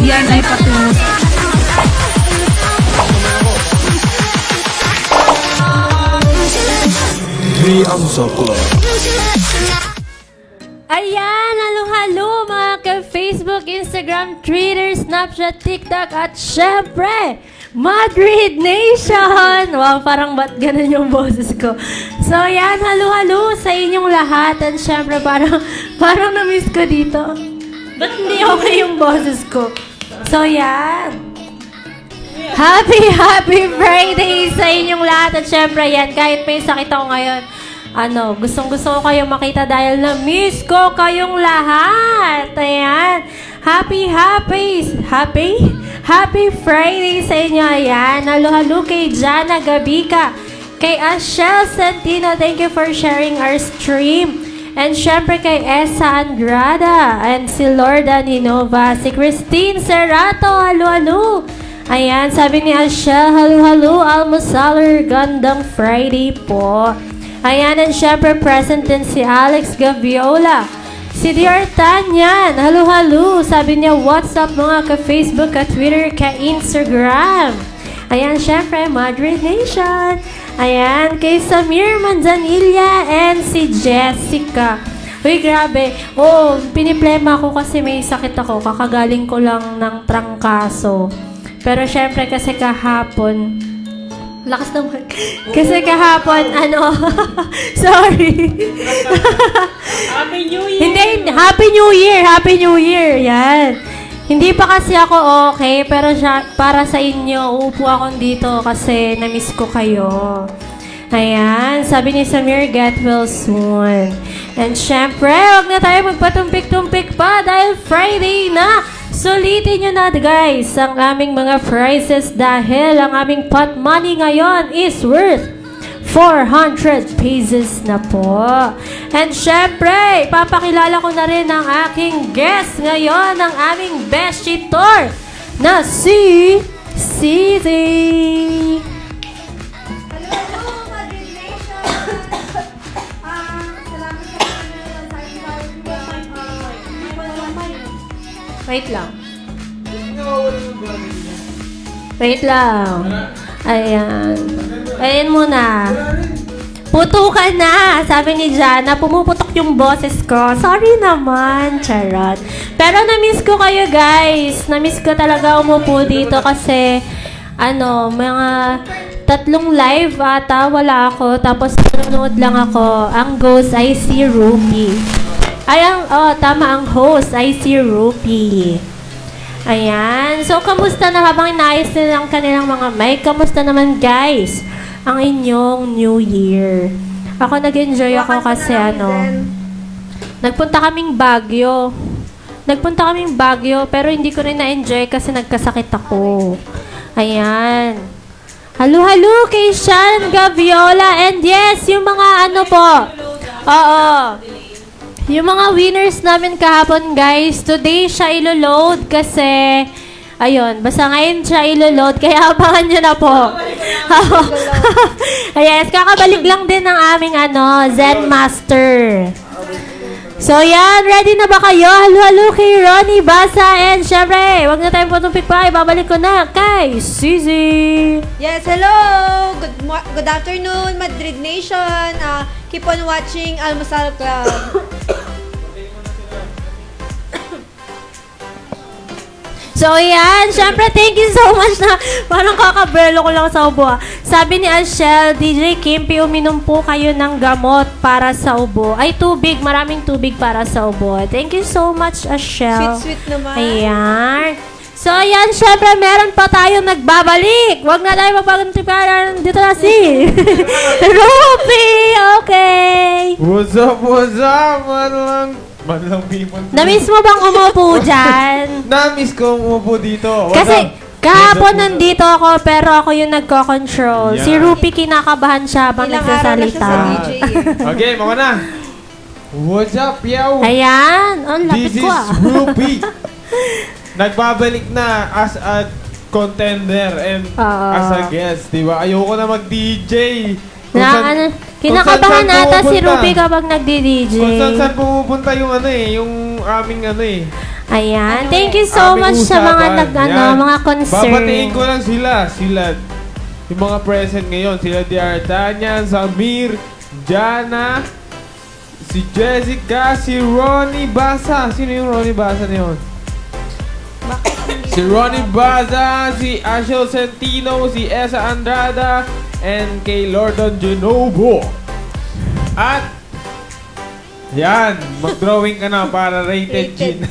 Yan ay patungo. Hey, ang sakla. Ayan, halo-halo mga ka-Facebook, Instagram, Twitter, Snapchat, TikTok, at syempre, Madrid Nation! Wow, parang ba't ganun yung boses ko? So, ayan, halo-halo sa inyong lahat. And syempre, parang na-miss ko dito. Ba't hindi okay yung boses ko? So, ayan. Happy Friday sa inyong lahat. At syempre, yan, kahit may sakit ako ngayon, gustong-gusto ko kayong makita dahil na-miss ko kayong lahat. Ayan. Happy Friday sa inyo. Ayan. Halo-halo kay Jana Gabika, kay Ashel Santino. Thank you for sharing our stream. And syempre kay Esa Andrada and si Lorda Ninova, si Christine Serrato. Halo-halo. Ayan. Sabi ni Ashel, halo-halo, almosaler, gandang Friday po. Ayan, and syempre present din si Alex Gaviola. Si Diartanyan, halo-halo. Sabi niya, what's up mga ka-Facebook, ka-Twitter, ka-Instagram. Ayan, syempre, Madrid Nation. Ayan, kay Samir Manzanilla and si Jessica. Uy, grabe. Piniplema ko kasi may sakit ako. Kakagaling ko lang ng trangkaso. Pero syempre kasi kahapon, lakas naman. Kasi kahapon, sorry. Happy New Year! Hindi, Happy New Year. Yan. Hindi pa kasi ako okay, pero para sa inyo, uupo ako dito kasi na-miss ko kayo. Ayan, sabi ni Samir, get well soon. And syempre, wag na tayo magpatumpik-tumpik pa dahil Friday na. Sulitin nyo na guys ang aming mga prizes dahil ang aming pot money ngayon is worth 400 pesos na po. And syempre, ipapakilala ko na rin ang aking guest ngayon, ang aming beshitor na si Cici. Hello, Madrid Nation! Salamat sa Wait lang. Ayan. Ayan muna. Putukan na. Sabi ni Jana, pumuputok yung boses ko. Sorry naman. Charot. Pero na-miss ko kayo guys. Na-miss ko talaga umupo dito kasi mga 3 live ata wala ako. Tapos nanonood lang ako. Ang ghost ay si Ruby. Tama, ang host ay si Ruby. Ayan. So, kamusta na habang inaayos nila ang kanilang mga mic? Kamusta naman, guys, ang inyong New Year? Ako, nag-enjoy ako kasi, nagpunta kaming Baguio. Pero hindi ko rin na-enjoy kasi nagkasakit ako. Ayan. Halo-halo kay Sean Gaviola. And yes, yung mga yung mga winners namin kahapon, guys, today siya ilo-load kasi, basta ngayon siya ilo-load, kaya abangan nyo na po. Yes, kakabalik lang din ng aming, Zen Master. So, yan, ready na ba kayo? Halo-halo kay Ronnie Basa, and syempre, wag na tayong putumpik pa, ibabalik ko na kay Cici. Yes, hello! Good afternoon, Madrid Nation. Keep on watching Almusal Club. So, yan. Syempre, thank you so much na parang kakabelo ko lang sa ubo. Sabi ni Ashel, DJ Kimpi, uminom po kayo ng gamot para sa ubo. Ay, tubig. Maraming tubig para sa ubo. Thank you so much, Ashel. Sweet naman. Ayan. So, ayan. Syempre, meron pa tayong nagbabalik. Huwag na tayo magpagantiparan. Dito na si Ruby. Okay. What's up? Madlang people. Na-miss mo bang umupo dyan? Na-miss ko umupo dito. Kasi kahapon nandito ako pero ako yung nagko-control. Yeah. Si Rupi kinakabahan siya habang Ilang araw na siya nagsasalita. sa DJ. Okay, mga na. What's up, yo? Ayan. Oh, lapit This ko is Ruby. Nagbabalik na as a contender and as a guest, di ba? Ayoko na mag-DJ. Kinakabahan nata si Ruby kapag nagdi-DJ. Kung saan pumupunta yung aming Ayan. Thank you so aming much sa mga usapan. Yan. mga concern. Babatiin ko lang sila. Yung mga present ngayon. Sila Diartanyan, Samir, Jana, si Jessica, si Ronnie Basa. Sino yung Ronnie Basa na yun? Si Ronnie Baza, si Ashel Centino, si Esa Andrada, and kay Lordon Genovo. At yan, mag-drawing ka na para rated Gin.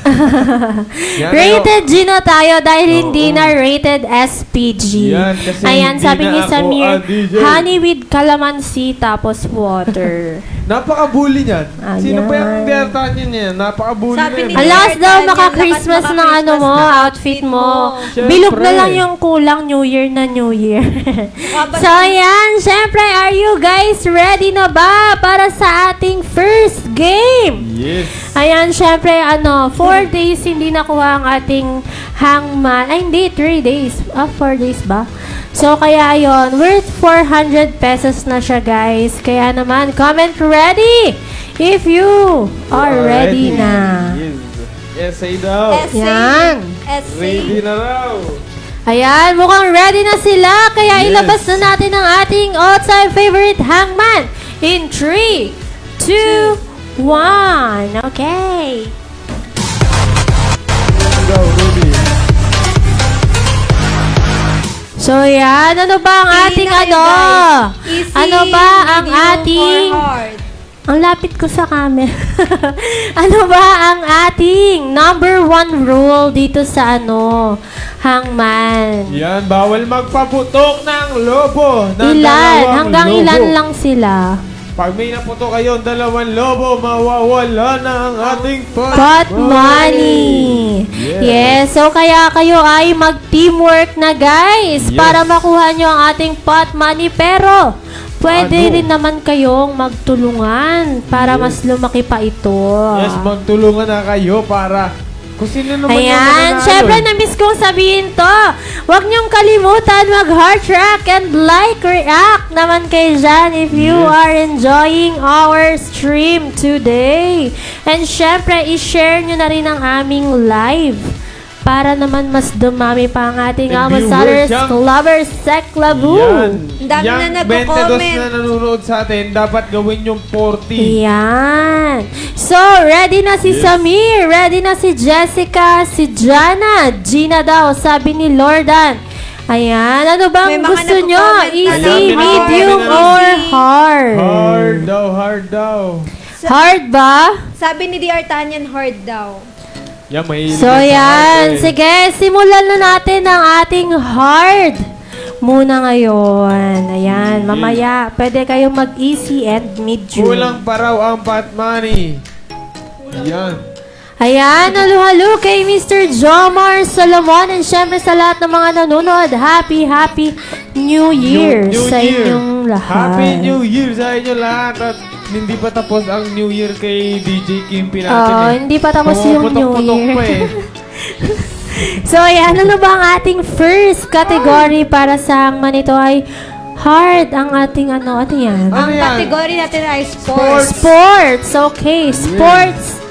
Yan, Rated G na tayo dahil hindi na rated SPG. Yan, kasi Ayan, hindi sabi na ni ako Samir, ang DJ. honey with calamansi tapos water. Napaka-bully niyan. Sino pa Ayan. yung Delta niyan? Napaka-bully Sabi na ni yan. Ang last daw Daniel, maka-Christmas lakas ng ano mo, maka-Christmas na outfit mo. Siyempre. Bilog na lang yung kulang New Year na New Year. So, ayan, syempre, are you guys ready na ba para sa ating first game? Yes. Ayan, syempre, 4 days hindi nakuha ang ating hangman. Ay, hindi, 3 days. 4 days ba? So, kaya ayun, worth 400 pesos na siya, guys. Kaya naman, comment ready if you are ready na. Yes. Essay daw. Yan. Ready na raw. Ayan, mukhang ready na sila. Kaya Yes. ilabas na natin ang ating all-time favorite hangman in 3, 2, 1. Okay. Go, ready. So, yan. Ano ba ang ating Ano ba ang ating... Ang lapit ko sa camera. Ano ba ang ating number 1 rule dito sa hangman? Yan, bawal magpaputok ng lobo. Ng Ilan? dalawang Hanggang lobo. ilan lang sila? Pag may naputok kayo, 2 lobo, mawawala na ang ating Pot money. Yes. So, kaya kayo ay mag-teamwork na, guys. Yes. Para makuha nyo ang ating pot money. Pero, pwede rin naman kayong magtulungan para mas lumaki pa ito. Yes, magtulungan na kayo para kung sino naman yung Ayan, mananalo. syempre na-miss kong sabihin to. Huwag niyong kalimutan mag-heart track and like, react naman kay Jan if you Yes. are enjoying our stream today. And syempre, i-share niyo na rin ang aming live para naman mas dumami pa ang ating And Almasalers viewers, Lovers Seklabu. Yan. Ang dami Yang na nagko-comment. 22 na nanonood sa atin, dapat gawin yung 40. Yan. So, ready na si Yes. Samir, ready na si Jessica, si Jana, Gina daw, sabi ni Lordan. Ayan, ano bang May mga gusto nyo? nagko-comment na Easy, Ayan, medium, easy. or hard? Hard daw. Hard ba? Sabi ni DR Tanyan, hard daw. Yan, mahilig So, ka sa yan. hard eh. Sige, simulan na natin ang ating hard muna ngayon. Ayan, mamaya, pwede kayong mag-easy and medium. Kulang pa raw ang pot money. Yan. Ayan, halo-halo kay Mr. Jomar Solomon and syempre sa lahat ng mga nanonood. Happy New Year New sa Year. inyong lahat. Happy New Year sa inyo lahat. At hindi pa tapos ang New Year kay DJ Kimpi natin Oo, eh. hindi pa tapos yung New Pumuputok-putok Year. pa eh. So, ayan, ano ba ang ating first category para sa hangman ito ay hard ang ating ano yan? Ano Ang yan? category natin ay sports. Sports, okay. Sports.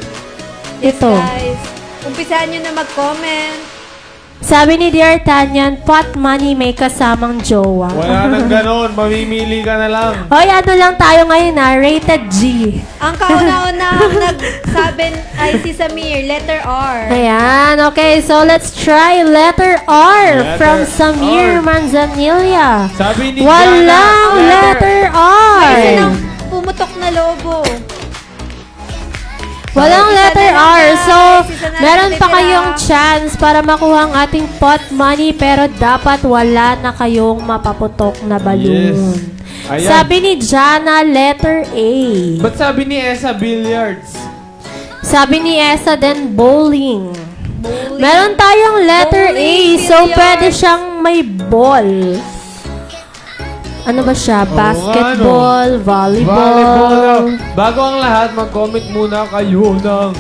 Ito. Guys, umpisahan nyo na mag-comment. Sabi ni Dear Tanyan, pot money may kasamang jowa. Wala nang ganon. Mamimili ka na lang. Hoy, ano lang tayo ngayon rated G. Ang kauna-unahang nagsabi ay si Samir, letter R. Ayan, okay. So, let's try letter R Letter from Samir R. Manzanilla. Sabi ni Walang Jana, letter May isa R. ng pumutok na lobo. Walang Isa letter na lang, R. So, guys. Isa na lang meron pa natitira. kayong chance para makuha ang ating pot money pero dapat wala na kayong mapaputok na balloon. Yes. Ayan. Sabi ni Jana, letter A. Ba't sabi ni Esa Billiards? Sabi ni Esa din, bowling. Meron tayong letter A, Bowling, so billiards. pwede siyang may ball. Ano ba siya? Basketball, volleyball. Volleyball daw. Bago ang lahat, mag-comment muna kayo ng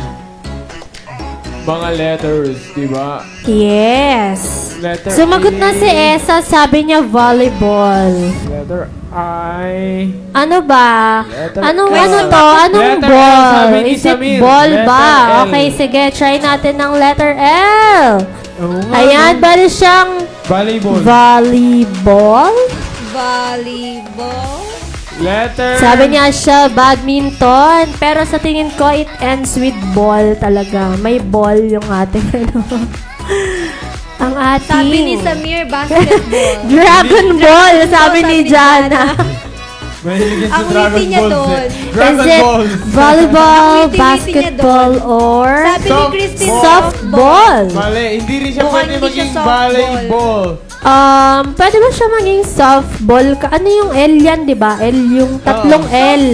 mga letters, di ba? Yes. Letter Sumagot na A. si Esa, sabi niya volleyball. Letter I. Ano ba? Letter Anong L. ano to? Anong Letter L, ball? sabi ni Is it Samir. ball ba? Letter L. Okay, sige. Try natin ng letter L. Oo nga, Ayan, no? bali siyang Volleyball. volleyball. Volleyball. Letter... Sabi niya siya, badminton. Pero sa tingin ko, it ends with ball talaga. May ball yung ating ano. Ang ating... Sabi ni Samir, basketball. Dragon Ball, sabi ni Jana. Mahilig yan sa Ang Dragon witty niya Balls doon. eh. Dragon Is it Balls. volleyball, Ang witty-witty niya basketball, or Sabi ni Christine, softball? Mali, hindi rin siya Mukhang pwede hindi siya maging softball. volleyball. Pwede ba siya maging softball? Ano yung L yan, di ba? L yung tatlong L.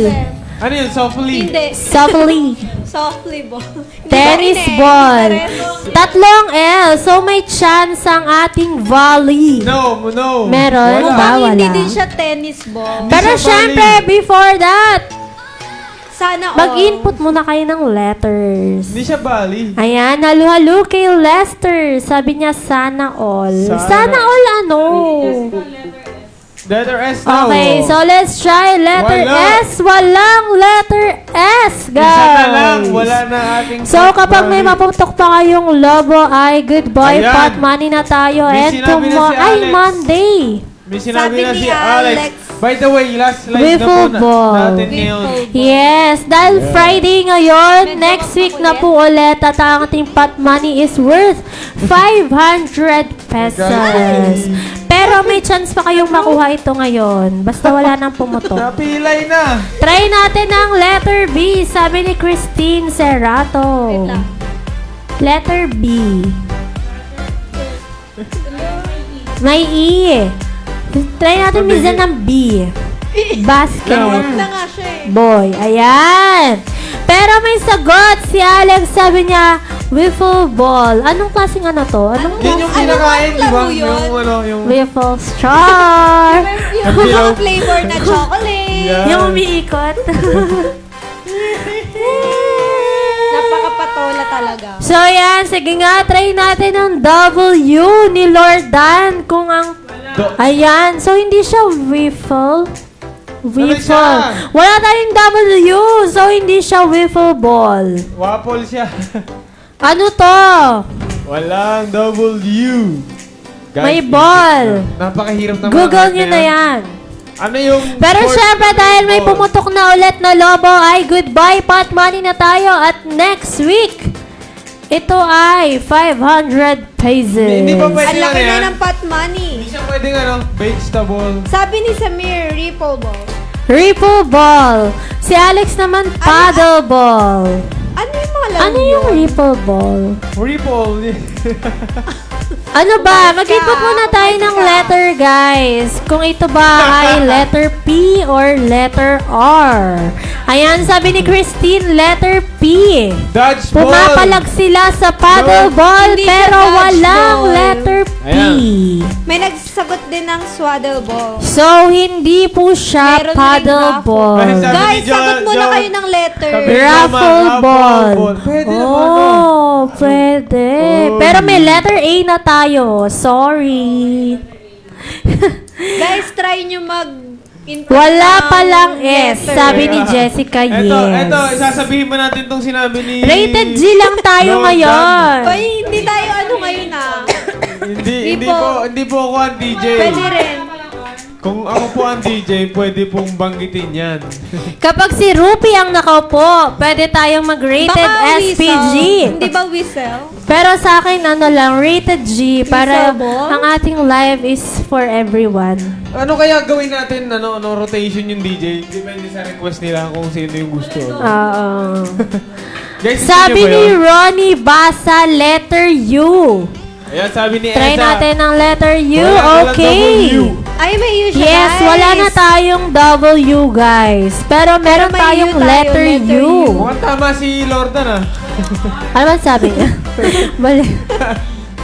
Ano yun? Softly? Hindi. Softly. Softly ball. Tennis Hindi pa rin eh. ball. Hindi pa rin. Tatlong L. So, may chance ang ating volley. No, no. Meron Wala. ba? Mukhang hindi Wala. din siya tennis ball. Pero siya syempre, before that, Sana all. mag-input muna kayo ng letters. Hindi siya bali. Ayan, halo-halo kay Lester. Sabi niya, sana all. Sana all ano? Letter S now. Okay, so let's try letter Wala. S. Walang letter S, guys. Isa na lang. Wala na ating So, kapag may bali. maputok pa kayong lobo, ay goodbye, Ayan. pot money na tayo. May And sinabi na si tomorrow, ay Alex. Monday. May sinabi Sabi na ni si Alex. Alex. By the way, last live na Wiffle po ball. natin ngayon. Yes, dahil Friday ngayon, next week na po ulit at ang ating pot money is worth 500 pesos. Pero may chance pa kayong makuha ito ngayon. Basta wala nang pumutok. Napilay na. Try natin ang letter B, sabi ni Christine Serrato. Wait lang. Letter B. May E. Try natin minsan ng B. Basket. Out na nga siya eh. Boy, ayan. Pero may sagot si Alex, sabi niya, wiffle ball. Anong klaseng ano to? Anong Yan yung Ano kinakain, ang di ba? laro yun? Yung ano, yung... wiffle star? Yung mga flavor na chocolate. Yeah. Yung umiikot. Napakapatola talaga. So yan, sige nga, try natin ang W ni Lord Dan. Kung ang... Ayan, so hindi siya wiffle. Wiffle. siya? Wala tayong W, so hindi siya wiffle ball. Waffle siya. Ano to? Walang W. Guys, May ball. Napakahirap naman. Google nyo na yan. Ano yung... Pero fourth syempre dahil may ball? pumutok na ulit na lobo ay goodbye pot money na tayo at next week ito ay 500 pesos. Hindi pa pwede Ang laki yan. na ng pot money. Hindi siya pwedeng ano, vegetable. Sabi ni Samir, ripple ball. Ripple ball. Si Alex naman paddle ball. Ano yung mga laro Ano yung yun? ripple ball? Ripple. Ano ba? Mag-input muna tayo ng letter, guys. Kung ito ba ay letter P or letter R. Ayan, sabi ni Christine, letter P. Dodgeball. Pumapalag sila sa paddle ball, Hindi siya pero walang dodgeball. letter P. Ayan. May nagsagot din ng swaddle ball. So, hindi po siya Meron paddle ring raffle. ball. Ay, sabi Guys, ni Jo- sagot muna Jo- kayo ng letter. Sabi- Raffle Raffle ball. ball. Pwede naman, Oh, pwede. Oh. Pero may letter A na tayo. Sorry. Guys, try nyo mag-input Wala ng palang S. letter. Sabi ni Jessica, yes. Ito, sasabihin mo natin tong sinabi ni... Rated G lang tayo Lord ngayon. Hoy, hindi tayo ano ngayon ah. Hindi po ako ang DJ. Pwede rin. Kung ako po ang DJ, pwede pong banggitin yan. Kapag si Rupi ang nakaupo, pwede tayong mag-rated Baka SPG. whistle. Hindi ba whistle? Pero sa akin, ano lang, rated G. Para Whistle ball? ang ating live is for everyone. Ano kaya gawin natin, rotation yung DJ? Depende sa request nila kung sino yung gusto. Oo. Guys, gusto Sabi niyo ba ni yun? Ronnie Basa, letter U. Ayan, sabi ni Try Esa. natin ang letter U. Walang Okay. W. Ay, may U siya, Yes, guys. wala na tayong W, guys. Pero meron may tayong U tayo, letter letter U. U. Mukhang tama si Lordan ah. Ano man sabi niya? Mali.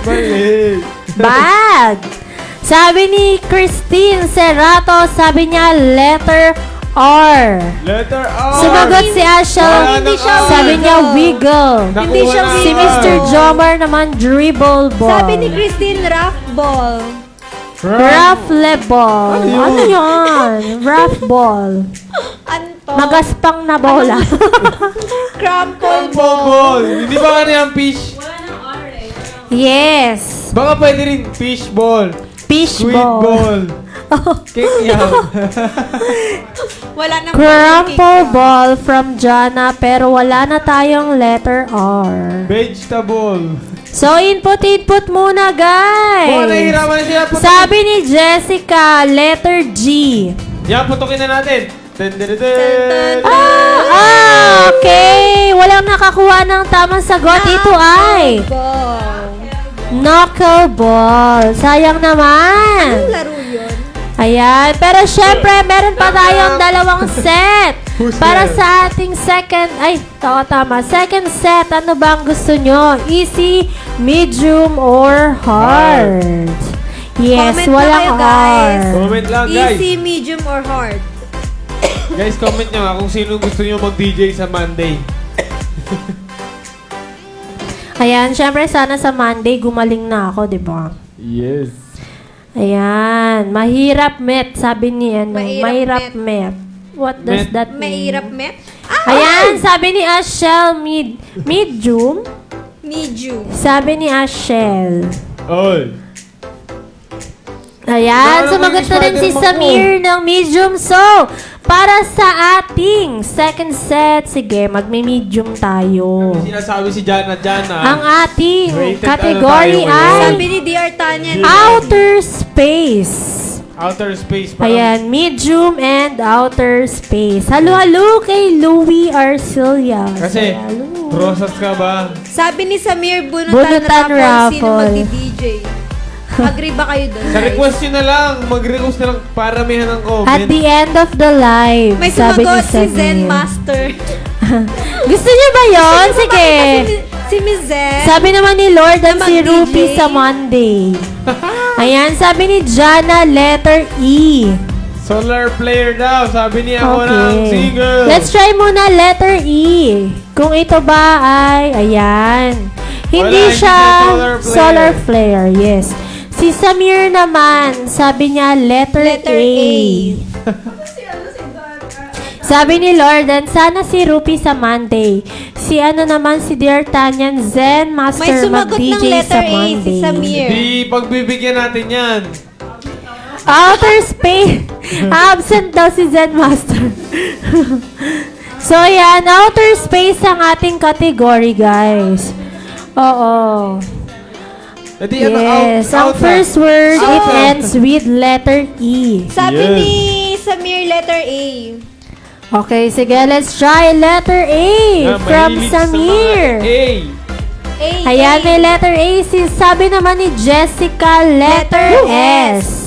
Balik. Bad. Sabi ni Christine Serrato, sabi niya letter R. Letter R. Sumagot si Asha, Wala Hindi nang siya R. sabi niya wiggle. Nakuha Hindi siya na Si ang Mr. R. Jomar naman dribble ball. Sabi ni Christine, rough ball. Rough ball. Ano yun? Ano yun? Rough ball. Anto. Magaspang na bola. Crumple Ball. Hindi ba ano yung fish? Yes. Baka pwede rin fish ball. Fish Squid ball. ball. Kikiyaw. Wala nang Crumple ball from Jana, pero wala na tayong letter R. Vegetable. So, input muna, Oh, guys. nahihirapan na sila. Putukin. Sabi ni Jessica, letter G. Yan, putukin na natin. Okay. Walang nakakuha ng tamang sagot. Ito ay knuckleball. Sayang naman. Anong laro yun? Ayan. Pero syempre, meron pa tayong dalawang set. Who's Para there? sa ating second set, ano ba ang gusto nyo? Easy, medium, or hard? Yes, Comment na walang kayo, guys. hard. Comment lang, guys. Easy, medium, or hard? Guys, comment nyo nga kung sino gusto nyo mag-DJ sa Monday. Ayan, syempre sana sa Monday gumaling na ako, di ba? Yes. Ayan, mahirap met, sabi ni Mahirap met. What does Met. that mean? Mahirap, met? Ayan, sabi ni Ashel, medium. Medium. Sabi ni Ashel. Oy. Ayan, Wala sumagot namang na rin si Spider-Man Samir ng medium. So, para sa ating second set, sige, magme-medium tayo. Sinasabi si Jana. Ang ating Rated category ano tayo ay Sabi ni DR Tanya. outer space. Outer space. Parang Ayan, medium and outer space. Halo-halo kay Louie Arcilia. Kasi, Halo. rosas ka ba? Sabi ni Samir, bunutan, Bunutan raffle. Sino raffle. magdi-DJ? Agree ba kayo doon? Sa request nyo na lang. Mag-request na lang. Paramihan ng comment. At the end of the live, May sabi ni sumagot si Samir. Zen Master. Gusto niyo ba yon? Sige. Si Miss Zen. Sabi naman ni Lord ang Na si mag-DJ. Ruby sa Monday. Ayan, sabi ni Jana, letter E. Solar player daw. Sabi niya ako ng single. Let's try muna letter E. Kung ito ba ay, ayan. Hindi Wala, siya hindi siya solar flare. Yes. Si Samir naman, sabi niya letter Letter A. Sabi ni Lorden, sana si Rupi sa Monday. Si ano naman, si Dear Tanyan, Zen May Master sumagot ng mag-DJ letter sa A si Monday. Samir. Di pagbibigyan natin yan. Outer space. Absent daw si Zen Master. So yan, outer space ang ating category, guys. Oo. Edi, ano, Yes. Ang out first word, it Out. ends with letter E. Sabi Yes. ni Samir, letter A. Okay, sige, let's try letter A from mahilig sa mga Samir. A. A. Ayan, A. may letter A. Sabi naman ni Jessica, letter S.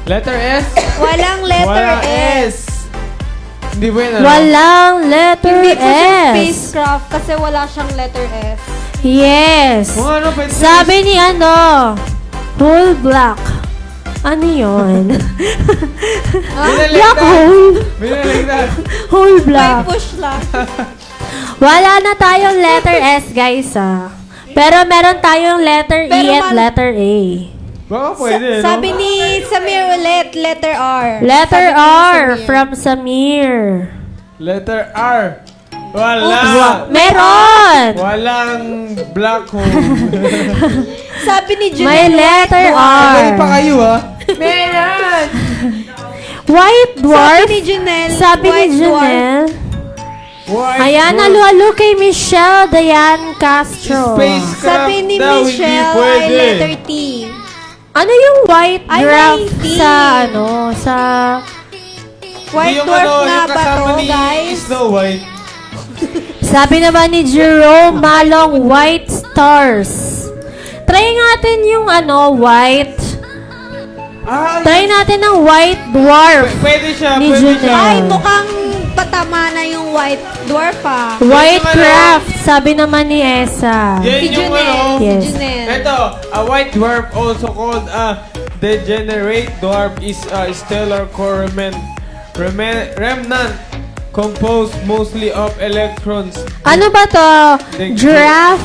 Letter S? Walang letter Wala S. Hindi ba yun, ano? Walang letter Hindi po siya S. spacecraft kasi wala siyang letter S. Yes. Kung ano, pwede Sabi ni whole black. Ano yun? Black hole. Binaligtad. Whole May black. push lang. Wala na tayong letter S, guys, Pero meron tayong letter E Pero at letter A. Baka pwede, no? Sabi ni Samir ulit, letter R. Letter Sabi ni R Samir. from Samir. Letter R. Wala. Meron! Walang black hole. Sabi ni Junel. May letter R. Sabay pa kayo, ha? Meron. White dwarf. Sabi ni Junel. Sabi ni white dwarf. Junel. White Ayan, dwarf. halo-halo kay Michelle Dayan Castro. Spacecraft Sabi ni daw, Michelle hindi ay pwede. letter T. Ano yung white Ay, dwarf may D. sa White Yung dwarf ano, na yung ba kasama to, ni guys? Snow White. Sabi naman ni Jerome Malong, white stars. Try natin yung white. Try natin ng white dwarf. Pwede siya, Ni pwede Junel. siya. Ay, mukhang patama na yung white dwarf ah. White Yung ano? craft, sabi naman ni Esa. Yan Si yung Junel. ano. Yes. Si Junel. Ito, a white dwarf also called a degenerate dwarf is a stellar core remnant composed mostly of electrons. Ano ba to? Giraffe?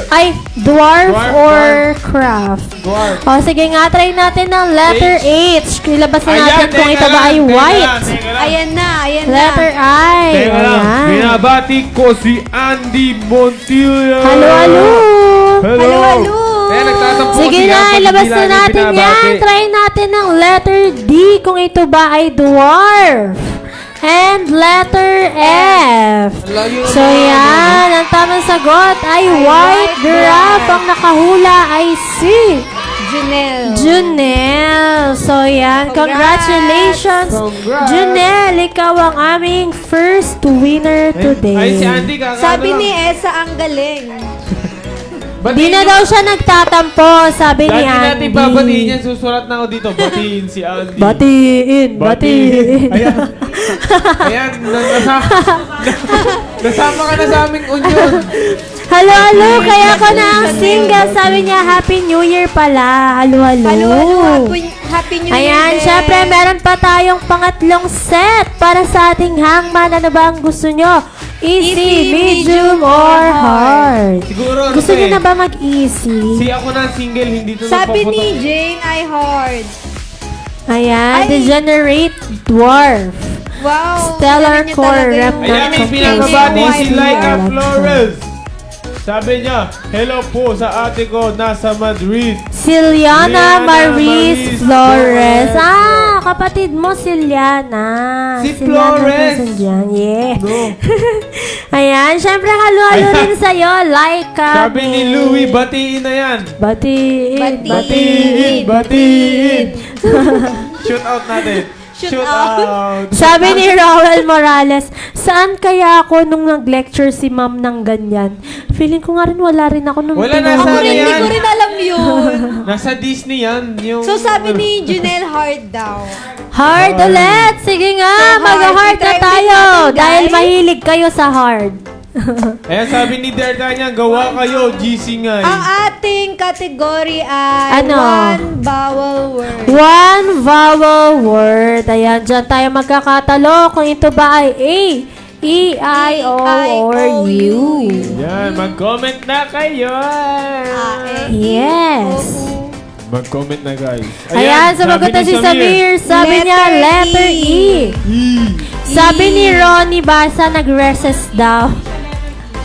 Ay, dwarf Dwarf, or craft? Dwarf. O, sige nga, try natin ng letter H. Ilabas na natin kung teka ito ba ay lang, teka white. lang, teka lang. Ayan na, ayan Letter na. I. Teka lang, Ayan. binabati ko si Andy Montilla. Halo, halo. Hello. Halo, halo. Kaya nagtatampo Sige siya na, pag ilabas hindi na lagi natin yan. binabati. Try natin ng letter D kung ito ba ay dwarf. And letter F. Layo So na. yan, ang tamang sagot ay white giraffe. Ang nakahula ay si Junel. Junel. So yan, congratulations. Congrats. Junel, ikaw ang aming first winner today. Ay, si Andy kakano Sabi lang. ni Esa, ang galing. Di na daw siya nagtatampo, sabi ni Dahil natin Andy. babatiin yan, susulat na ako dito. Batiin si Andy. Batiin. Ayan. Ayan, nasama ka na sa aming union. Halo, kaya ko na ang single. Sabi niya, Happy New Year pala. Halo. Halo, happy New Year. Ayan, din. syempre, meron pa tayong pangatlong set para sa ating hangman. Ano ba ang gusto nyo? Easy, medium, or hard? Siguro, ano Gusto to nyo eh. na ba mag-easy? Si ako na ang single, hindi to Sabi nagpaputok. ni Jane ay hard. Ayan, Ay. Degenerate Dwarf. Wow. Stellar galing niya Core talaga Rep yung- Ayan, may Complete pinakabati si White Laika Dwarf. Flores. Sabi niya, hello po sa ate ko nasa Madrid. Siliana Liana Maris Maris Flores. Flores. Ah, kapatid mo, Siliana. Si Siliana Flores. Quezon, yeah. No. Ayan, syempre halo-halo Ayan. rin sa'yo. Like ka. Sabi ni Louie, batiin na yan. Batiin. Batiin. Shoot out natin. Shoot out. Sabi ni Rowell Morales, saan kaya ako nung nag-lecture si ma'am ng ganyan? Feeling ko nga rin wala rin ako nung Wala tinanong. Ako Sana rin, hindi yan. ko rin alam yun. Nasa Disney yan. Yung, So sabi ni Junel hard daw. Hard ulit! Sige nga, So hard. mag-hard na I-try ulit tayo. natin, guys. Dahil mahilig kayo sa hard. Ayan, sabi ni D'Artagnan, gawa kayo, GC nga. Ang ating category ay Ano? one vowel word. One vowel word. Ayan, dyan tayo magkakatalo kung ito ba ay A, E, I, O, or U. Yan, mag-comment na kayo. Yes. Mag-comment na guys. Ayan, sumagot na sabi si ni Samir. Sabi niya, letter E. Sabi ni Ronnie Basa, nag-recess daw.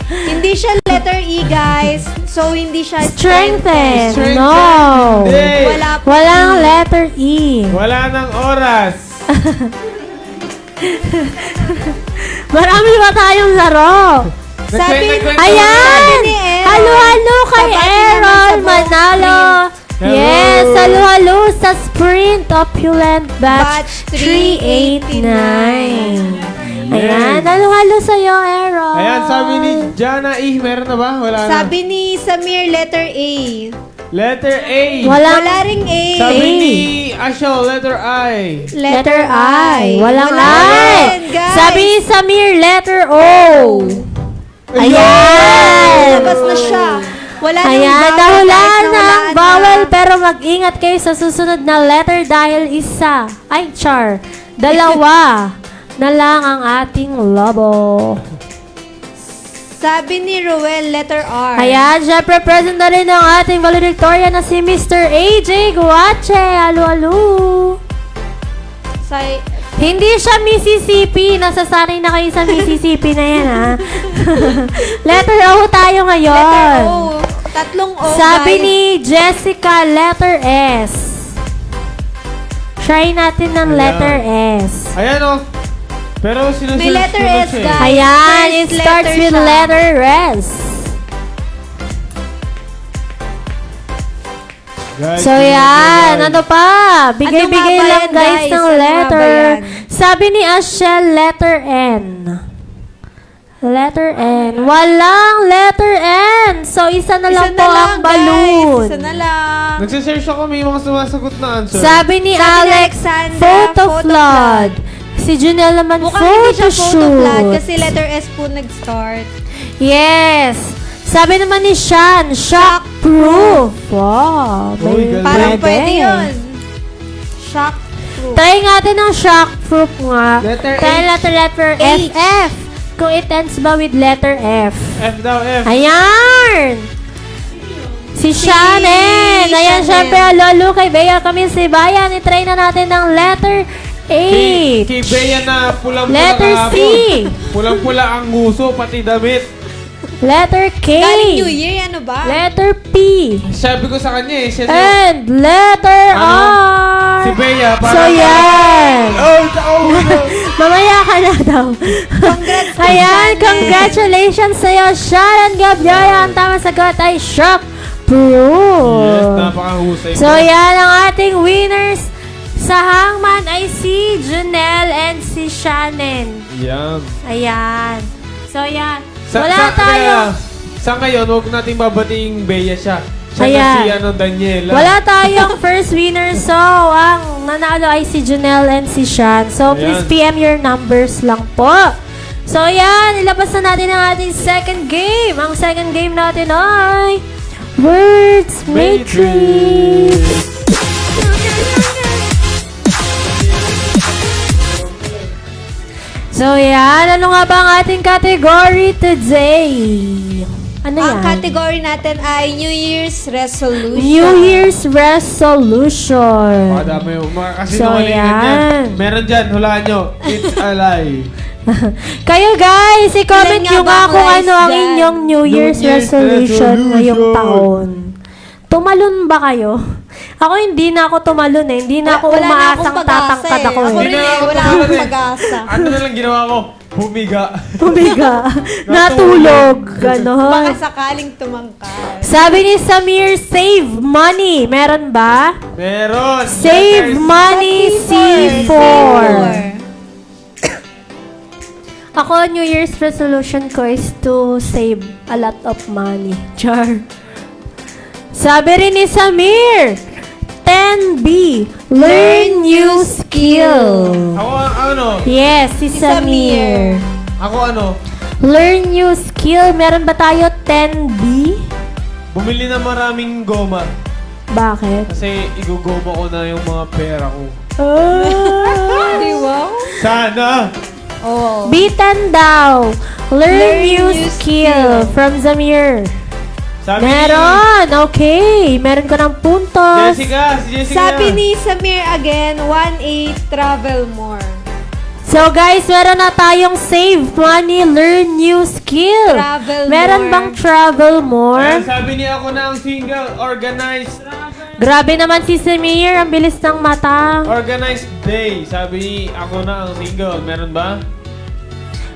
Hindi siya letter E, guys. So, hindi siya Strengthen. Strengthen. No. Hindi. Wala po. Walang letter E. Wala nang oras. Marami pa tayong laro. Sabi, Nagkwento- Ayan! ni Aaron. Halo-halo kay Babati naman Aaron sa buong Manalo. Hello. Yes, halo-halo sa Sprint Opulent Batch Batch 389. Ayan, halo-halo sa'yo, Aaron. Ayan, sabi ni Jana E. Meron na ba? Wala na. Sabi ni Samir, letter A. Letter A. Wala ring A. Sabi ni Ashel, letter I. Letter I. Walang Wala I. rin, guys. Sabi ni Samir, letter O. Ayan. Labas na siya. Wala nang Ayan, vowel, nahulaan guys, na ang nahulaan bawal na. pero mag-ingat kayo sa susunod na letter dahil isa, ay char, dalawa na lang ang ating lobo. Sabi ni Ruel, letter R. Ayan, syempre present na rin ang ating valedictorian na si Mr. AJ Guache. Halo. Say, Hindi siya Mississippi. Nasasanay na kayo sa Mississippi na yan, ha? Letter O tayo ngayon. letter O. Tatlong O, Sabi guys. ni Jessica, letter S. Try natin ng Ayan. letter S. Ayan o. Pero sinusunod May letter S, siya eh. guys. Ayan, First it starts letter with siya. letter S. Guys, So yan, guys. ano pa? Bigay-bigay Ano nga ba lang yan, guys guys? ng Ano nga ba letter. yan? Sabi ni Ashel, letter N. Letter N. Walang letter N. So isa na lang Isa po na lang, ang balloon. guys. Isa na lang. Nagsisearch ako, may mga sumasagot na answer. Sabi ni Sabi ni Alex, Alexandra, photo photo flood. Si Junel naman, Mukhang hindi siya photo flood photoshoot. kasi letter S po nag-start. Yes. Sabi naman ni Shan, shockproof. Wow. Uy, galing. Parang pwede yun. Shock proof. Try natin ng shockproof nga. Letter Try H. natin letter H. F. Kung it ends ba with letter F. F daw, F. Ayan! Si Shannon! Ayan, Shannon. syempre, lolo kay Bea kami si Bayan. I-try na natin ng letter H. Kay Bea na pulang-pula Letter C. kahapon. Pulang-pula ang nguso, pati damit. Letter K. Galing New Year, ano ba? Letter P. Sabi ko sa kanya eh. Siya And letter Ano? R. Si Bea. So yan. Oh. Mamaya ka na daw. Ayan, congratulations sa'yo, Sharon Gabriela. Ang tamang sagot ay Shock Pro. Yes, napakahusay So mo. yan ang ating winners sa hangman ay si Junel and si Shannon. Yan. Ayan. So yan. Sa ngayon, huwag nating babating Bea siya. Siya Ayan. na si Daniela. Wala tayong first winner. So, ang nanalo ay si Junel and si Shan. So, please Ayan. PM your numbers lang po. So, yan. Ilabas na natin ang ating second game. Ang second game natin ay Words Matrix. So, yan. Ano nga ba ang ating category today? Ano yan? Ang category natin ay New Year's Resolution. New Year's Resolution. Madami yung mga So, kasinungalingan yan. yan. Meron dyan, hulaan nyo. It's a lie. Kayo guys, i-comment Ilan nga nyo ba nga ang kung lies ano ang dyan? inyong New Year's Year's resolution ngayong resolution. taon. Tumalon ba kayo? Ako hindi na ako tumalon eh. Hindi na ako Wala na akong umaasang pag-asa tatangkad eh. ako Ako eh. rin eh, wala akong pag-asa. Ano na lang ginawa ko? Humiga. Humiga. Natulog. Ganon. Baka sakaling tumangkad. Sabi ni Samir, save money. Meron ba? Meron. Save Letters. money C4. Ako, New Year's resolution ko is to save a lot of money. Char. Sabi rin ni Samir, 10B, learn new skill. Ako ano? Yes, si Samir. Ako ano? Learn new skill. Meron ba tayo 10B? Bumili na maraming goma. Bakit? Kasi igugoma ko na yung mga pera ko. Di wow? Sana! Oh. B10 daw. Learn new skill from Samir. Sabi Meron! Okay. Meron ka ng ni puntos. Jessica, si Jessica. Sabi ni Samir again, 1A, travel more. So guys, meron na tayong save money, learn new skill. Travel Meron more. bang travel more? Ayan, sabi ni ako na ang single, organized. Grabe naman si Samir, ang bilis ng mata. Organized day. Sabi ni ako na ang single. Meron ba?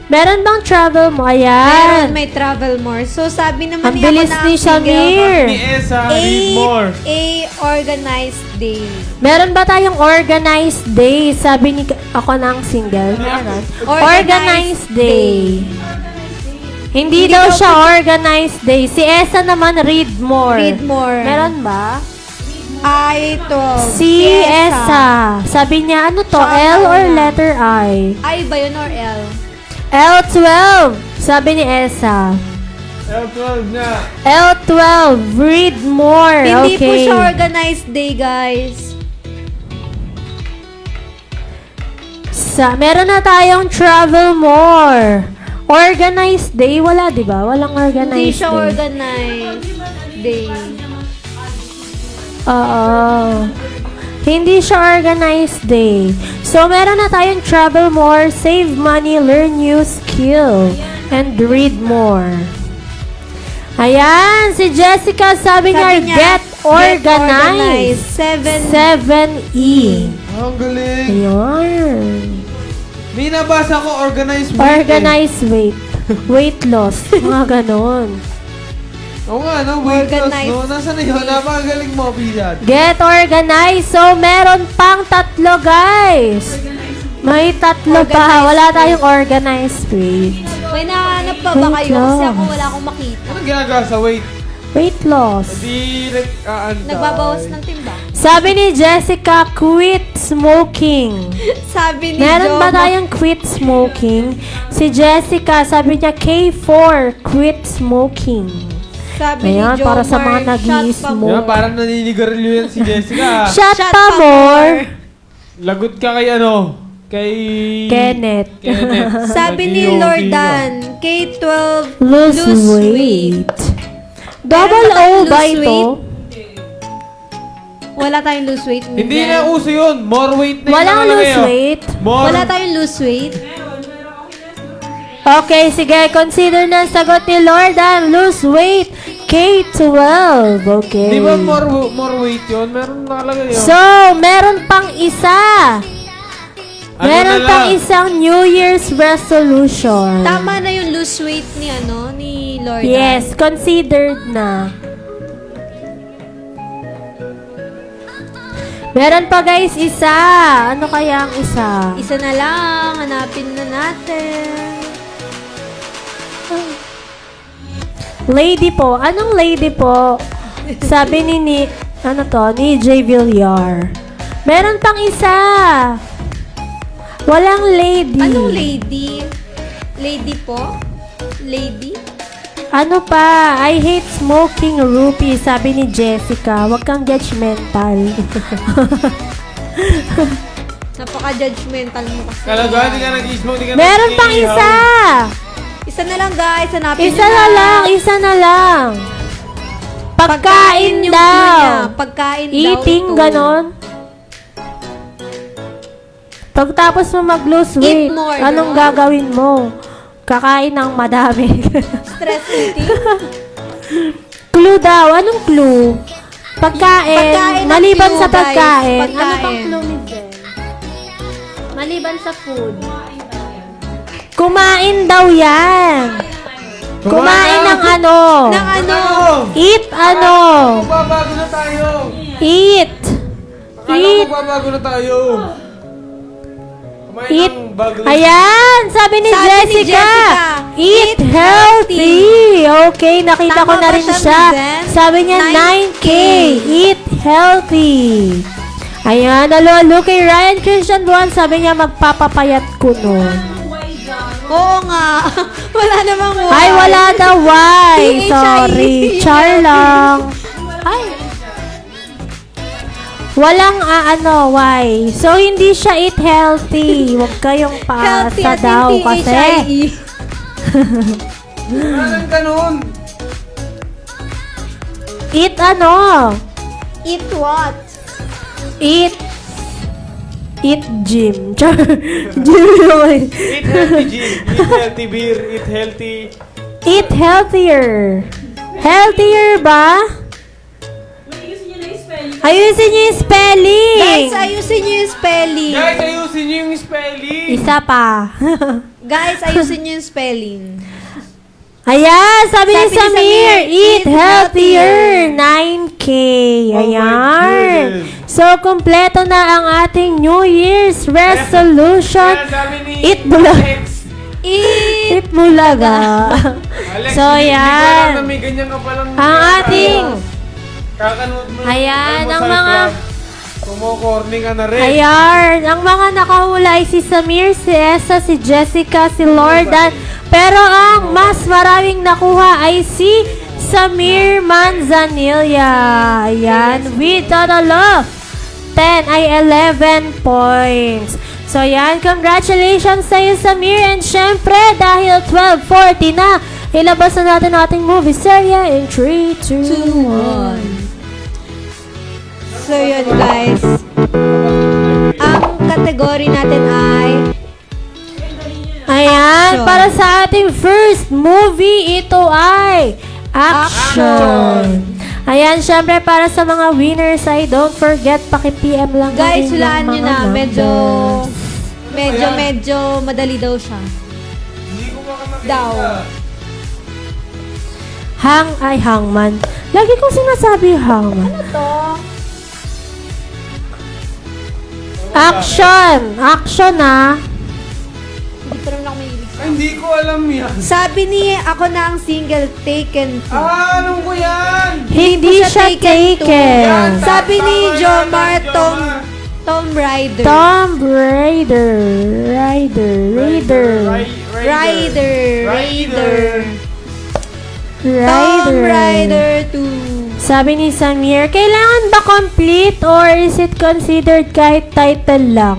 Meron bang travel mo? Meron, Ayan. may travel more. So, sabi naman Ang ni ako bilis na ni ang single. Samir. Ni Esa, read more. A organized day. Meron ba tayong organized day? Sabi ni ako na ang single. Meron. Organized day. Hindi daw siya organized day. Si Esa naman, read more. Read more. Meron ba? I-12. Si Esa. Sabi niya, ano to? Siya L or na. letter I? I ba yun or L? L12. Sabi ni Esa. L12 na. L12. Read more. Hindi po Okay. siya organized day, guys. Meron na tayong travel more. Organized day. Wala, di ba? Walang organized Hindi siya day. organized day. Oo. Hindi siya organized day. So, meron na tayong travel more, save money, learn new skill, and read more. Ayan, si Jessica sabi niya, get organized. 7E. Ang galing. Ayan. May nabasa ko organized weight. Organized weight. Weight loss. Mga ganon. Oo nga, no? Weight loss, Organized no? Nasaan na yun? Napakagaling mo, Bilan. Get organized. So, meron pang 3, guys. May 3 pa. Wala tayong organized weight. May nahanap pa ba Wait kayo? Kasi lang. ako wala akong makita. Anong ginagawa sa weight? Weight loss. Di nag-aantay. Nagbabawas ng timba. Sabi ni Jessica, quit smoking. Sabi ni Meron ba Joma, tayong quit smoking? Si Jessica, sabi niya, K4, quit smoking. Sabi Ayan, ni para sa mga Jomar, nag-i-smoke. Yan, parang naninigarilyo yan si Jessica. Shot Shot pa pa more. Lagot ka kay ano? Kay... Kenneth. Kenneth. Sabi ni Nag-yogi Lordan, K12, Lose weight. Double Meron ba O tayong ba lose ito? weight? Wala tayong lose weight. ka. Hindi na uso yun. More weight na yung Walang nakalagay, lose oh. weight. More. Wala tayong lose weight. Okay, sige. Consider na ang sagot ni Lordan. Lose weight. K12. Okay. Di ba more weight yun? Meron nakalagay yun. So, meron pang isa. Ano Meron na pang lang? isang New Year's resolution. Tama na yung lose weight ni Lordan. Yes, considered na. Meron pa guys, isa. Ano kaya ang isa? Isa na lang. Hanapin na natin. Lady po. Anong lady po? Sabi ni J. Villar. Meron pang isa. Walang lady. Anong lady? Lady po? Lady? Ano pa? I hate smoking Rupi, sabi ni Jessica. Huwag kang judgmental. Napaka-judgmental mo kasi. Kalaga, di ka nag-smoke, di ka Meron pang nag-iihaw. isa. Isa na lang guys. Hanapin Isa na lang, isa na lang. Pagkain yung daw. clue niya. Pagkain daw. Eating, ito. ganon. Pagtapos mo mag-lose weight, more, anong ganon. gagawin mo? Kakain ng madami. Stress eating. Clue daw. Anong clue? Pagkain. Pagkain ang Maliban clue, sa guys. pagkain. Ano Pagkain. pang clue ni Jen? Maliban sa food. Kumain daw yan. Kumain ng ano? Nang ano? Eat ano? Magbabago na tayo. Eat. Akala ko Eat. magbabago na tayo. Kumain Eat. ng baglo. Ayan, sabi ni Sabi ni Jessica. Jessica, Eat eat healthy. Okay, nakita Tama ko na ba rin siya, siya. Jen? Sabi niya 9K. Eat healthy. Ayan, alo kay Ryan Christian Buwan. Sabi niya magpapapayat ko nun. Oo nga. Wala namang why. Ay, wala daw why. PHI. Sorry. Char lang. Ay. Walang why. So, hindi siya eat healthy. Huwag kayong Healthy paasa at daw hindi kasi. HIE. Anong ganun? Eat ano? Eat what? Eat gym. Char. Gym naman. Eat healthy gym. Eat healthy beer. Eat healthy. Eat healthier. Healthier ba? Ayusin niyo yung spelling. Guys, ayusin niyo yung spelling. Guys, ayusin niyo yung spelling. Isa pa. Guys, ayusin niyo yung spelling. Ayan, sabi ni Sabi ni Samir, Samir, eat eat healthier. 9K. Oh my Ayan. goodness. So, kompleto na ang ating New Year's resolution. Kaya sabi ni Eat bulaga. Alex. Eat bulaga. Alex, So, hindi ko alam yan. na may ganyan ka palang Ang ating, kakanood mo. Ayan, ang Almusal mga- Club. Kumukorny ka na rin. ayan, ang mga nakahula ay si Samir, si Esa, si Jessica, si Lordan. Pero ang mas maraming nakuha ay si Samir Manzanilla. Ayan, with total of 11 points. So, yan. Congratulations sa iyo, Samir. And syempre, dahil 12:40 na, ilabas na natin ating movie serye in 3, 2, 1. So, yun guys. Ang category natin ay Ayan, Action. para sa ating first movie, ito ay Action. Ayan, syempre para sa mga winners ay don't forget, paki-PM lang guys, ang hulaan inyong nyo mga na. numbers. Medyo madali daw siya. Hindi ko baka makita. Daw. Hangman. Lagi kong sinasabi hangman. To. Action! Action ah! Hindi pa rin ako mahilig. Ay, hindi ko alam yan. Sabi ni ako na ang single taken. Alam ko yan. Hindi siya Yan, taken. Sabi ni tama yan, Jomar Jomar. Tom Rider. Tomb Raider. Raider. Tom Rider 2. Sabi ni Samir, kailangan ba complete or is it considered kahit title lang?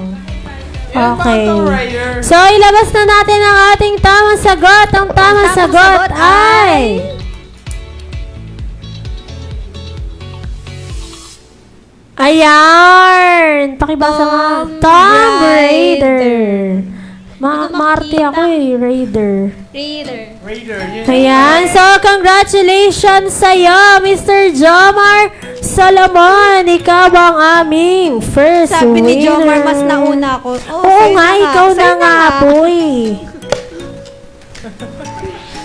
Yan, Okay. Tomb Raider. So, ilabas na natin ang ating tamang sagot. Ang tamang sagot ay... Ayan! Pakibasa nga. Tomb Tomb Raider. Raider. Mga umarte ako eh, Raider. Raider, yun. Ayan, so congratulations sa'yo, Mr. Jomar Solomon. Ikaw ang aming first Sabi winner. ni Jomar, mas nauna ako. Oo sa'yo nga, ikaw na sa'yo nga, boy.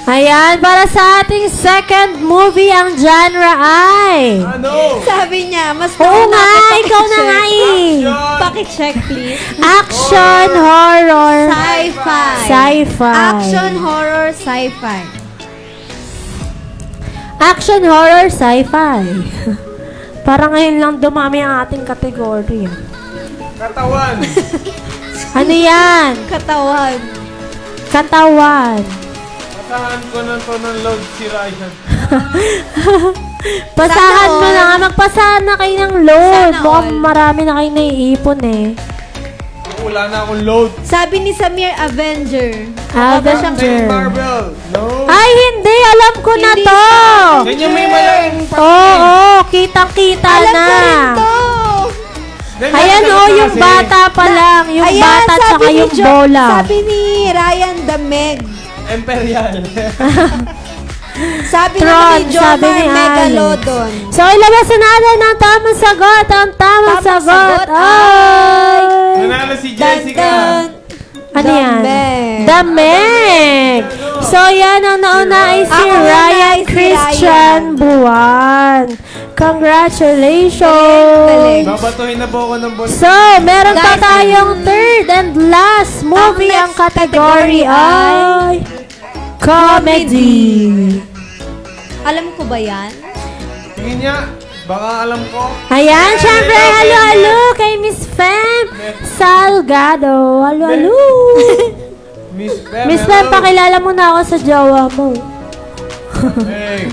Ayan, para sa ating second movie, ang genre ay... Ano? Sabi niya, mas Oo nauna nga, ako. ikaw na nga eh. Pakicheck, please. Action, horror, Sci-fi. sci-fi. Action, horror, sci-fi. Action, horror, sci-fi. Parang ngayon lang dumami ang ating kategory. Katawan. Ano yan? Katawan. Katawan. Pasahan ko na to ng load si Ryan. Pasahan Sana mo all. na nga. Magpasahan na kayo ng load. Sana Mukhang all. marami na kayo naiipon eh. Wala na akong load. Sabi ni Samir, Avenger. Avenger. Marvel. No. Ay, hindi. Alam ko na Hindi to. Ganyan may malaking Oo, kitang-kita Alam na. ko rin to. Ayan oh, yung bata pa lang. Yung Ayan, bata sabi tsaka ni yung bola. Sabi ni Ryan Dameg. Imperial. Sabi Tron, naman ni Jomar, sabi ni Alex. Megalodon. So, ilabas na natin ang tamang sagot. Ang tamang sagot ay... Nanalo si Jessica. Dun, Ano yan? Dameg. Dameg! So, yan ang nauna ay si Ako na Ryan ay si Christian Ryan. Buwan. Congratulations! Galing. Babatuhin na po ako ng boss. So, meron pa Guys, tayong third and last movie. Ang next category category ay... Comedy. Alam ko ba yan? Tingin niya. Baka alam ko. Ayan, syempre, halo-halo kay Miss Fem Salgado. Halo-halo. Miss Pem. Miss Fem, hello. pakilala mo na ako sa jowa mo. Hey.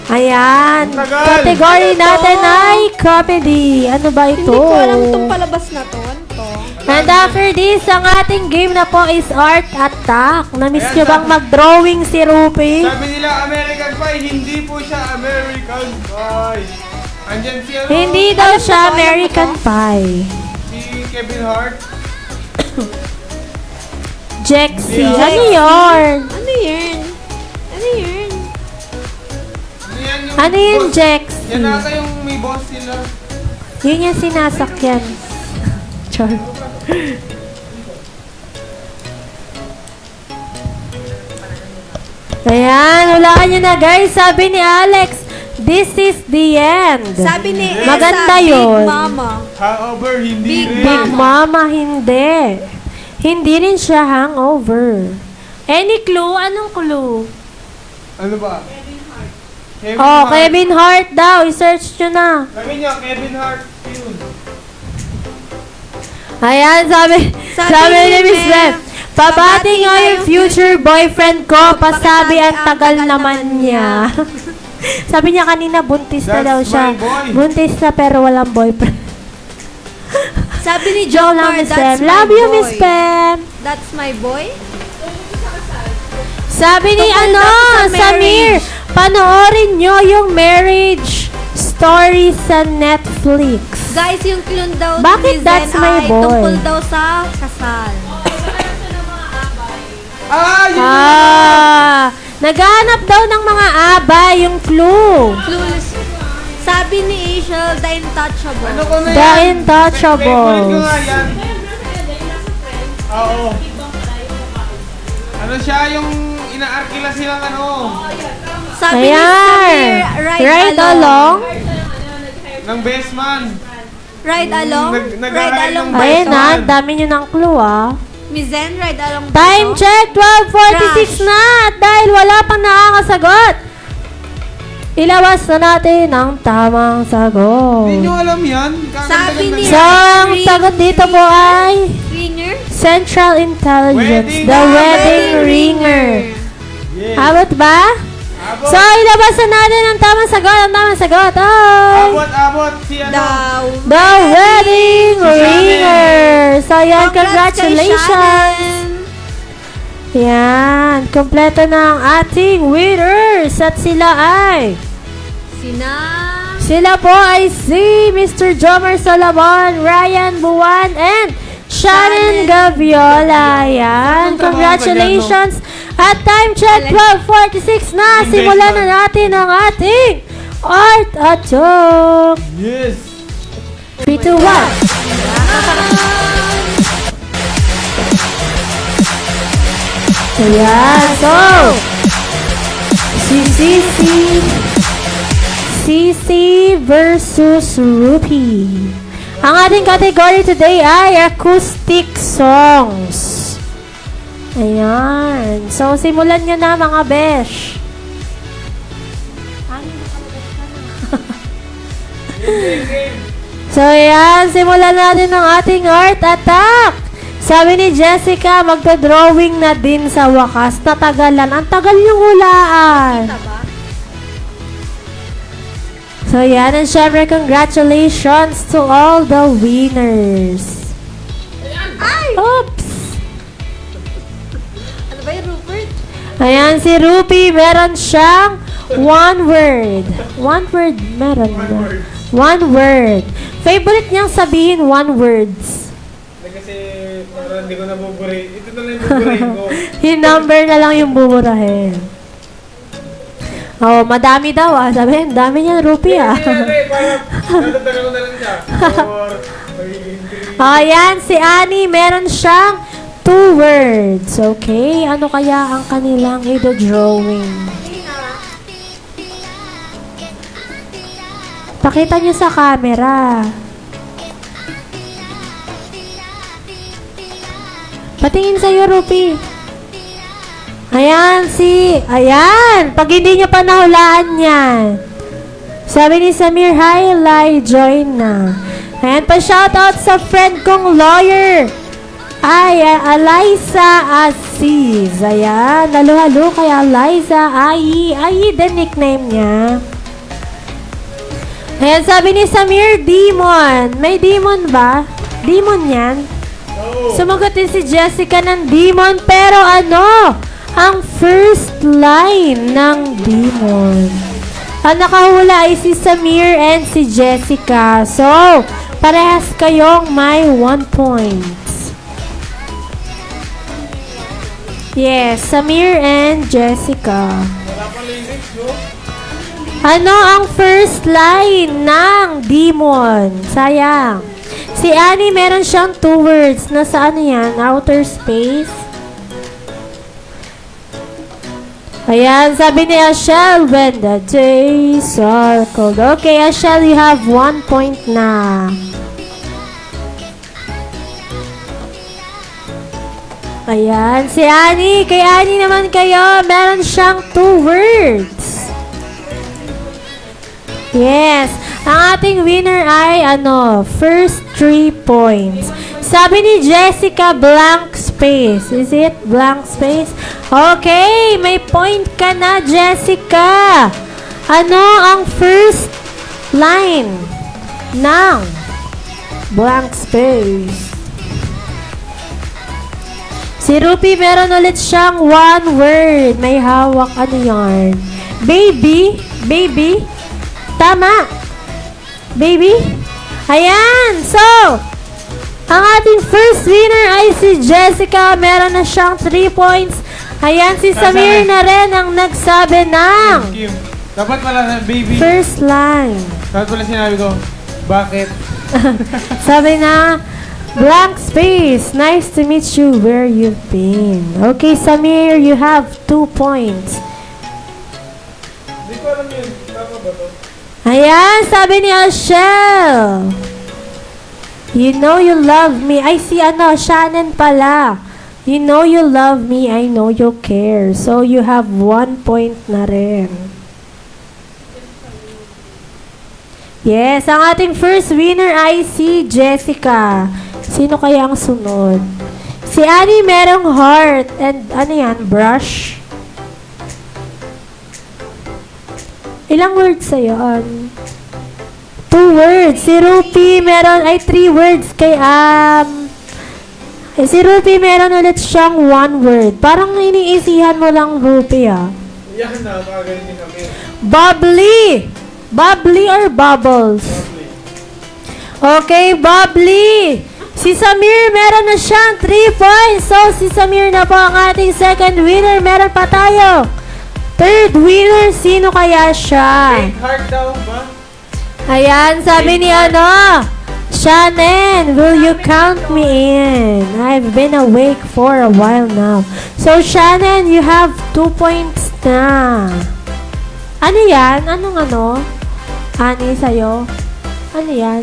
Ayan. Tagal. Category Ano to? natin ay comedy. Ano ba ito? Hindi ko alam itong palabas na to. Ano to? And after this, ang ating game na po is Art Attack. Na-miss Ayan, nyo bang sabi- mag-drawing si Rupi? Sabi nila American Pie, hindi po siya American Pie. Andyan si ano? Hindi daw siya alam mo American Pie. Si Kevin Hart. Jexy. Yeah. Ano yun? Ano yun? Ano yun? Ano yan yung Ano yun, boss? Jexy? Yan ata yung may boss sila. Yun yung sinasakyan. Char. Ayan, hulaan nyo na guys. Sabi ni Alex, this is the end. Sabi ni Elsa, Maganda Big yun. Mama. Hangover, hindi Big rin. Big Mama, hindi. Hindi rin siya hangover. Any clue? Anong clue? Ano ba? Kevin Oh, Hart. Kevin Hart daw. I-search nyo na. Sabi niya, Kevin Hart. Yun. Ayan, sabi ni Miss Beth. Pabati nga yung future boyfriend ko. Pasabi ang tagal naman niya. Sabi niya kanina, buntis na That's daw siya. my boy. Buntis na pero walang boyfriend. Sabi ni Joke lang, Jomar, Miss that's Pam. my Love you, boy. Miss Pam. That's my boy? Sabi ni Tungkol ano, daw sa Samir, marriage. panoorin nyo yung marriage story sa Netflix. Guys, yung clone daw Bakit ni that's Zen my ay boy? tungkol daw sa kasal. Ah, yun. Naghahanap daw ng mga abay yung clue. Clueless. Sabi ni Asiel, The Intouchable. Ano ko na yan? The Intouchables. Favorite ko nga yan. Oo. Ano siya yung inaarkila silang ano? Sabi ni Ayan. Samir, Ride along. Ng best man. Ride along? Nag- Ride nag-ride along ng ba Ayan ito? na, ang dami nyo ng clue ah. Miss Zen, ride along ba Time ito? check, 12:46 Crush. na. At dahil wala pang nakakasagot, ilabas na natin ang tamang sagot. Hindi nyo alam yan? Sabi ni- So, ang sagot dito po ay Ringer? Central Intelligence, Wedding The Ringer. Wedding Ringer. Yes. Abot ba? Abot. So, ilabas na natin ang tamang sagot. Ang tamang sagot ay Abot si ano? Daw. The Wedding Si Shannon. Ringer. So, yan, Congrats kay congratulations. Shannon. Yan, kompleto na ang ating winners. At sila ay... Sina... Sila po ay si Mr. Jomar Solomon, Ryan Buwan, and Shannon Jan Gaviola. Ayan. Congratulations. At time check, 12:46 na. Simulan na natin ang ating Art Attack. Yes! 3, 2, 1. Ayan. So, Sisi versus Rupi. Ang ating category today ay acoustic songs. Ayan. So, simulan nyo na mga besh. So, ayan. Simulan natin ang ating art attack. Sabi ni Jessica, magta-drawing na din sa wakas. Natagalan. Ang tagal yung hulaan. So, yan. And syempre, congratulations to all the winners. Oops! Ano ba yung Rupert? Ayan, si Rupi, meron siyang one word. One word, meron ba? One word. Favorite niyang sabihin, one words. Kasi parang hindi ko nabuburi. Ito na lang yung buburihin ko. Yung number na lang yung buburahin. Oh, madami daw ah. Sabi, dami niya, Rupi ah. Parang natatagal ko na lang siya. Oh, yan, si Annie, meron siyang 2 words. Okay, ano kaya ang kanilang i-drawing? Pakita niyo sa camera. Patingin sa'yo, Rupi. Ayan, ayan. Pag hindi niyo pa nahulaan yan. Sabi ni Samir, hi, Lai, join na. Ayan, pa-shoutout sa friend kong lawyer. Ay, Eliza Aziz. Ayan, halo-halo kay Eliza. Ai din nickname niya. Ayan, sabi ni Samir, demon. May demon ba? Demon yan? Sumagot din si Jessica ng demon. Pero ano? Ang first line ng demon. Ang nakahula ay si Samir and si Jessica. So, parehas kayong may 1 point. Yes, Samir and Jessica. Ano ang first line ng demon? Sayang. Si Annie, meron siyang 2 words. Nasa ano yan? Outer space? Ayan, sabi ni Ashel, when the days are cold. Okay, Ashel, you have 1 point na. Ayan, si Annie. Kay Annie naman kayo, meron siyang 2 words. Yes. Ang ating winner ay, first 3 points. Sabi ni Jessica, blank space. Is it blank space? Okay, may point ka na, Jessica. Ano ang first line ng blank space? Si Rupi, meron ulit siyang 1 word. May hawak, ano yarn? Baby? Baby? Tama. Baby? Ayan. So, ang ating first winner ay si Jessica. Meron na siyang 3 points. Ayan, si Samir na rin ang nagsabi ng Kim, dapat pala na baby. first line. Dapat pala sinabi ko, bakit? Sabi na, blank space. Nice to meet you where you've been. Okay, Samir, you have 2 points. Hindi ko alam yun. Tama ba to? Ayan, sabi ni Ashel. You know you love me. Ay, si Shannon pala. You know you love me. I know you care. So, you have 1 point na rin. Yes, ang ating first winner ay si Jessica. Sino kaya ang sunod? Si Annie merong heart. And ano yan? Brush? Ilang words sa'yo? 2 words. Si Rupi meron ay 3 words kay si Rupi meron ulit siyang 1 word. Parang iniisihan mo lang Rupi ah. Yan na, magaling din kami. Bubbly! Bubbly or bubbles? Okay, bubbly! Si Samir, meron na siyang 3 points. So, si Samir na po ang ating second winner. Meron pa tayo. Third winner, sino kaya siya? Heart daw ba? Ayan, sabi ni Shannon, will you count me in? I've been awake for a while now. So, Shannon, you have 2 points na. Ano yan? Anong ano? Ani sa'yo? Ano yan?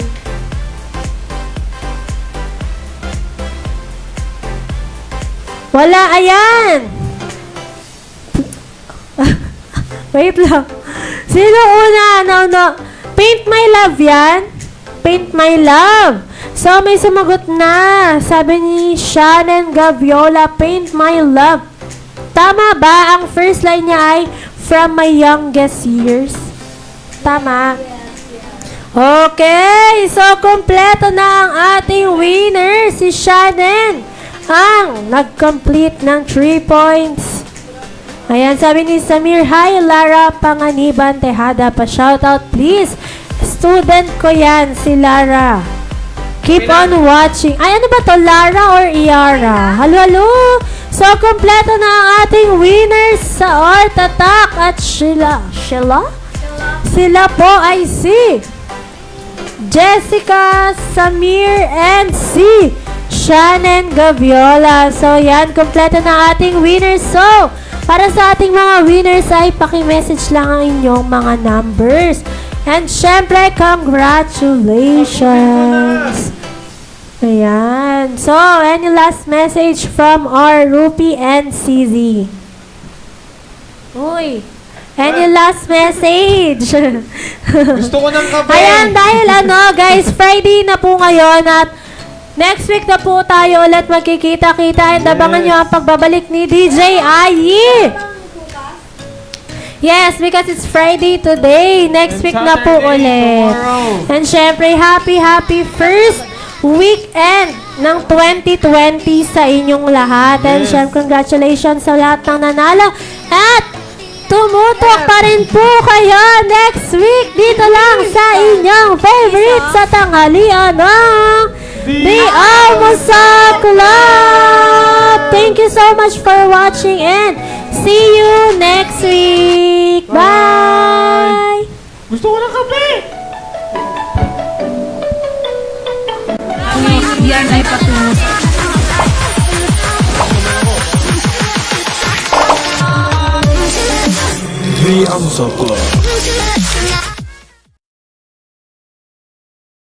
Wala, ayan! Wait lang. Sino una? No. Paint My Love yan? Paint My Love. So, may sumagot na. Sabi ni Shannon Gaviola, Paint My Love. Tama ba? Ang first line niya ay From My Youngest Years. Tama. Okay. So, kompleto na ang ating winner, si Shannon. Ang nag-complete ng 3 points. Ayan, sabi ni Samir, hi, Lara Panganiban Tejada. Pa-shoutout, please. Student ko yan, si Lara. Keep on watching. Ay, ano ba to? Lara or Iara? Halo. So, kompleto na ang ating winners sa Art Attack at Sheila. Sila po ay si Jessica, Samir, and si Shannon Gaviola. So, yan. Kompleto na ating winners. So, para sa ating mga winners ay paki-message lang ang inyong mga numbers. And syempre, congratulations! Ayan. So, any last message from our Rupi and CZ? Uy! Any last message? Gusto ko ng kape. Ayan, dahil guys, Friday na po ngayon at next week na po tayo ulit magkikita-kita and abangan nyo ang pagbabalik ni DJ Ayi. Yes, because it's Friday today. Next week na po ulit. And syempre, happy first weekend ng 2020 sa inyong lahat. And syempre, congratulations sa lahat ng nanalo. At tumutok pa rin po kayo next week dito lang sa inyong favorite sa tanghalian ng The Almusal Club! Thank you so much for watching and see you next week! Bye! Gusto ko ng kape. Yan ay patungo. The Almusal Club.